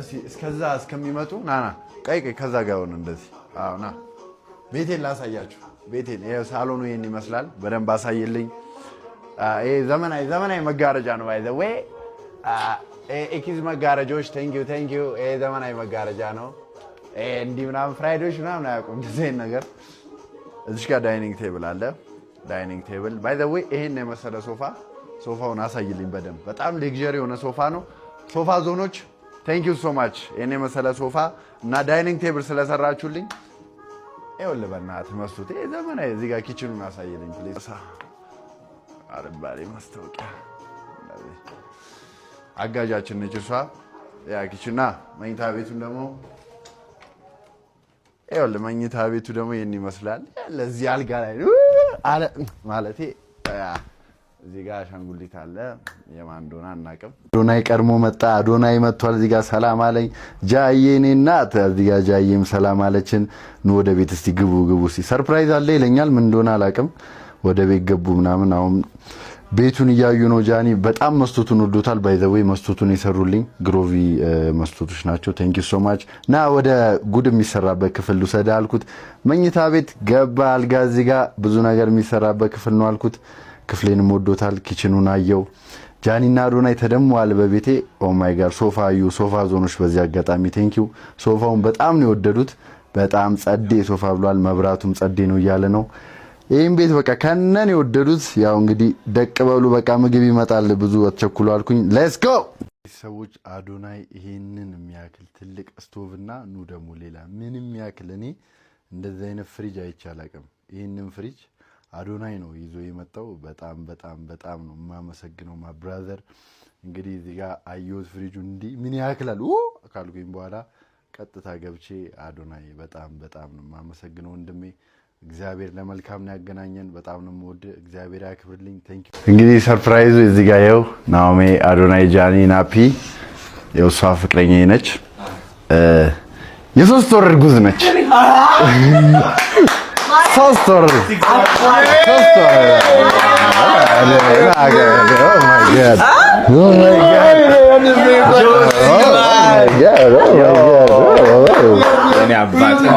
እስከዛ እስከሚመጡ ናና ቀይ ከዛ ጋር ሆነ እንደዚህ አውና ቤቴን ላሳያችሁ ቤቴን ይሄ ሳሎኑ ይሄን ይመስላል በደንብ አሳይልኝ ይሄ ዘመናዊ መጋረጃ ነው ባይ ዘ ዌይ ኤኪዝ መጋረጆች ቴንክ ዩ ይሄ ዘመናዊ መጋረጃ ነው እንዲህ ምናምን ፍራይዶች ምናምን አያውቁም እንደዚህ ነገር እዚህ ጋር ዳይኒንግ ቴብል አለ ዳይኒንግ ቴብል ባይ ዘ ዌይ ይሄን የመሰለ ሶፋውን አሳይልኝ በደንብ በጣም ሌክዠሪ የሆነ ሶፋ ነው ሶፋ ዞኖች ቴንክ ዩ ሶ ማች የኔ መሰለ ሶፋ እና ዳይኒንግ ቴብል ስለሰራችሁልኝ ይኸውልህ በእናትህ መስሎት ይሄ ዘመናዊ እዚህ ጋር ኪችኑን አሳይልኝ ፕሊዝ አረባሪ ማስታወቂያ አጋጃችን ነች እሷ ያ ኪችና መኝታ ቤቱን ደግሞ ይኸውልህ መኝታ ቤቱ ደግሞ ይሄን ይመስላል ለዚህ አልጋ ላይ አለ ማለቴ እዚህ ጋር አሻንጉሊት አለ የማን እንደሆነ አናውቅም አዶናይ ቀድሞ መጣ አዶናይ መጥቷል እዚህ ጋር ሰላም አለኝ ጃዬኔ እናት እዚህ ጋር ጃዬም ሰላም አለችን ነው ወደ ቤት እስቲ ግቡ እስቲ ሰርፕራይዝ አለ ይለኛል ምን እንደሆነ አላውቅም ወደ ቤት ገቡ ምናምን አሁን ቤቱን ያዩ ነው ጃኒ በጣም መስቶቱን ወዶታል ባይ ዘ ዌይ መስቶቱን ይሰሩልኝ ግሮቪ መስቶቶች ናቸው ቴንክ ዩ ሶ ማች ና ወደ ጉድ የሚሰራበት ክፍል ውሰድ አልኩት መኝታ ቤት ገባ አልጋ እዚህ ጋር ብዙ ነገር የሚሰራበት ክፍል ነው አልኩት ክፍሌንም ወዶታል ኪችኑን አየው ጃኒና አዶናይ ተደምሟል በቤቴ ኦ ማይ ጋድ ሶፋ ዞኖች በዚህ አጋጣሚ ቴንክ ዩ ሶፋውን በጣም ነው የወደዱት በጣም ጸዴ ሶፋ ብሏል መብራቱም ጸዴ ነው እያለ ነው ይሄን ቤት በቃ ከነን የወደዱት ያው እንግዲህ ደቅ በሉ በቃ ምግብ ይመጣል ብዙ አትቸኩሉ አልኩኝ ሌትስ ጎ ሰዎች አዶናይ ይሄንን የሚያክል ትልቅ ስቶቭና ኑ ደግሞ ሌላ ምንም ያክል እኔ እንደዚህ አይነት ፍሪጅ አይቻላቅም ይሄንን ፍሪጅ አዶናይ ነው ይዞ የመጣው በጣም ነው ማመሰግነው ማ ብራዘር እንግዲህ እዚህ ጋር አየሁት ፍሪጁ እንዲ ምን ያክላል ካልኩኝ በኋላ ቀጥታ ገብቼ አዶናይ በጣም ነው ማመሰግነው ወንድሜ እግዚአብሔር ለመልካም ነው ያገናኘን በጣም ነው ወደ እግዚአብሔር ያክብርልኝ ቴንክ ዩ እንግዲህ ሰርፕራይዙ እዚህ ጋር ያው ናኦሚ አዶናይ ጃኒ ናፒ የውሷ ፍቅረኛ ነች የሶስት ወር እርጉዝ ነች ሶስት ወር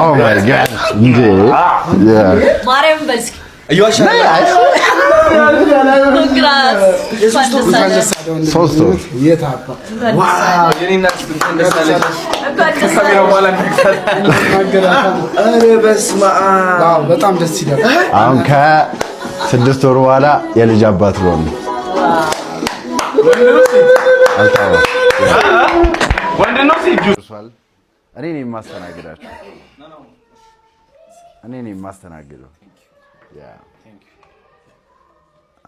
Oh my god. Marem Belski. Eu acho que Sosto. Wow, Janina, በጣም ደስ ይላል አሁን ከ6 ወር በኋላ የልጅ አባት ነው አልታው ወንድነው ሲጁስዋል እኔ ነኝ ማስተናግዳችሁ እኔ ነኝ ማስተናግደው ያ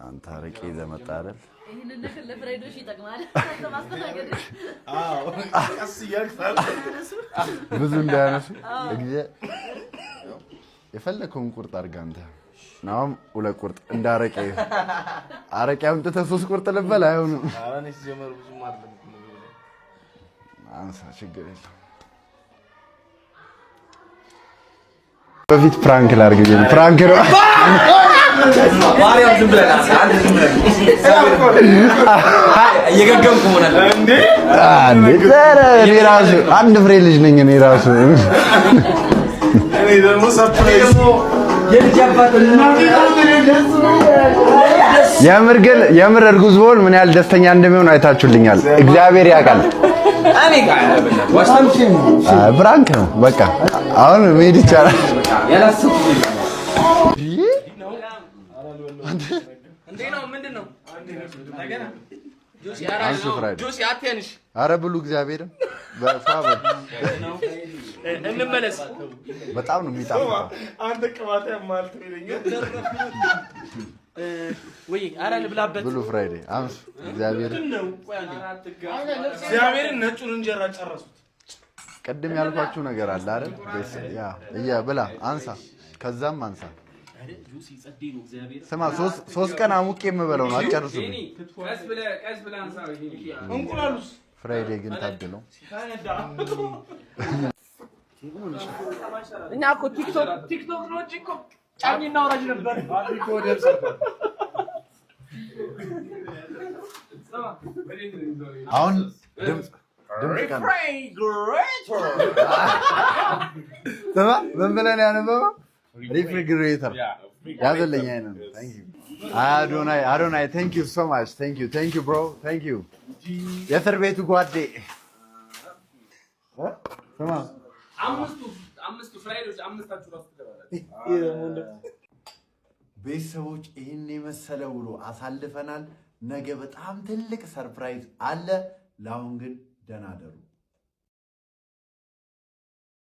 አንተ አረቄ ዘመጣ አይደል ይሄንን ለፍራይዶሽ ይጠቅማል ማስተናገድ አስያክታል ብዙ እንዳያነሱ የፈለከውን ቁርጥ አድርጋ አንተ ናም ሁለት ቁርጥ እንዳረቄ አረቄ አምጥተህ 3 ቁርጥ ልበል አይሆንም አራኔስ ጀመር ብዙ ማለት አንሳ ችግር የለም በፊት ፕራንክ ላርገኝ ፕራንክ ነው ማርያም ዝም ብለህ አንድ ዝም ብለህ እየገገምኩ ሆናል እንዴ እኔ ራሱ አንድ ፍሬ ልጅ ነኝ እኔ ራሱ እኔ ደግሞ ሰርፕራይዝ የልጅ አባት የምር እርጉዝ ብሆን ምን ያህል ደስተኛ እንደሚሆን አይታችሁልኛል እግዚአብሔር ያውቃል እኔ ጋር ዋስታምሽ ፕራንክ ነው በቃ አሁን መሄድ ይቻላል ያላሰብኩት እንዴ ነው ምንድነው ነገና ጆሲ አትያንሽ ኧረ ብሉ እግዚአብሔርን በፋበል እንመለስ በጣም ነው የሚጣፍጠው አንተ ቅባታ ያማልት ይለኛል ወይ አራን ብላበት ብሉ ፍራይዴ አምስ እግዚአብሔርን ነጩን እንጀራ ጨረሱት ቀደም ያልኳችሁ ነገር አለ አይደል ያ ብላ አንሳ ከዛም አንሳ ስማ 3 ቀን አሙቄ የምበለው ነው አጨርሱ ቀስ ብለ አንሳ እንቁላሉስ ፍራይዴ ግን ታድለው እኛ እኮ ቲክቶክ ነው እንጂ እኮ ጫኝና ወራጅ ነበር አዲኮ ደርሰ አሁን ምን ብለን ያነበበው ሪፍሪጅሬተር ያዘለኝ አይነት ነው። አዶናይ ቴንክ ዩ ሶ ማች ቴንክ ዩ ብሮ ቴንክ ዩ የእስር ቤቱ ጓዴ ቤተሰቦች ይህን የመሰለ ውሎ አሳልፈናል። ነገ በጣም ትልቅ ሰርፕራይዝ አለ። ለአሁን ግን ደህና ደሩ።